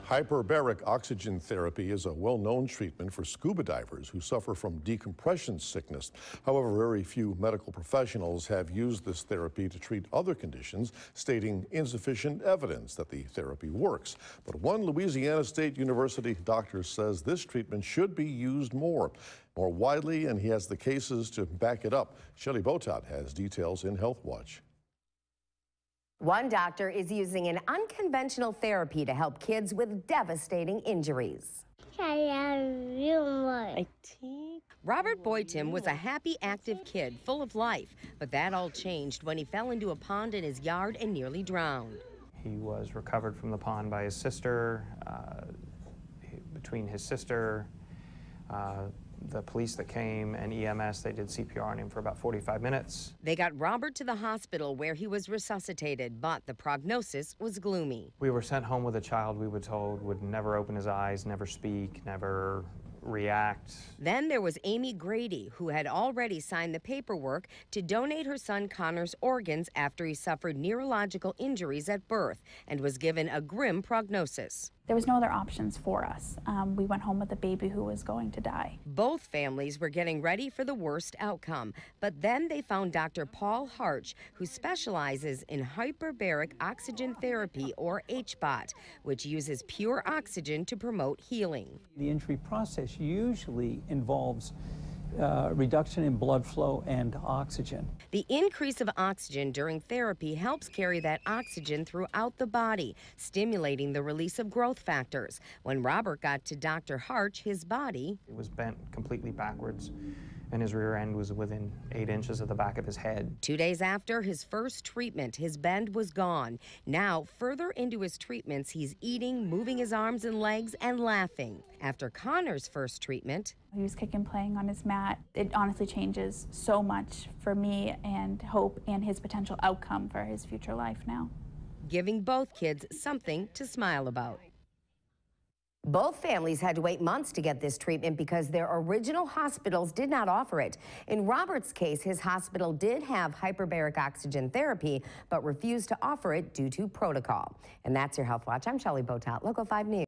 Hyperbaric oxygen therapy is a well-known treatment for scuba divers who suffer from decompression sickness. However, very few medical professionals have used this therapy to treat other conditions, stating insufficient evidence that the therapy works. But one Louisiana State University doctor says this treatment should be used more widely, and he has the cases to back it up. Shelley Botat has details in Health Watch. One doctor is using an unconventional therapy to help kids with devastating injuries. Robert Boytim was a happy, active kid full of life, but that all changed when he fell into a pond in his yard and nearly drowned. He was recovered from the pond by his sister. Between his sister, the police that came, and EMS, they did CPR on him for about 45 minutes. They got Robert to the hospital where he was resuscitated, but the prognosis was gloomy. We were sent home with a child we were told would never open his eyes, never speak, never react. Then there was Amy Grady, who had already signed the paperwork to donate her son Connor's organs after he suffered neurological injuries at birth and was given a grim prognosis. There was no other options for us. We went home with a baby who was going to die. Both families were getting ready for the worst outcome, but then they found Dr. Paul Harch, who specializes in hyperbaric oxygen therapy, or HBOT, which uses pure oxygen to promote healing. The injury process usually involves reduction in blood flow and oxygen. The increase of oxygen during therapy helps carry that oxygen throughout the body, stimulating the release of growth factors. When Robert got to Dr. Harch, his body was bent completely backwards, and his rear end was within 8 inches of the back of his head. 2 days after his first treatment, his bend was gone. Now, further into his treatments, he's eating, moving his arms and legs, and laughing. After Connor's first treatment, he was kicking, playing on his mat. It honestly changes so much for me and Hope and his potential outcome for his future life now. Giving both kids something to smile about. Both families had to wait months to get this treatment because their original hospitals did not offer it. In Robert's case, his hospital did have hyperbaric oxygen therapy, but refused to offer it due to protocol. And that's your Health Watch. I'm Shelley Botat, Local 5 News.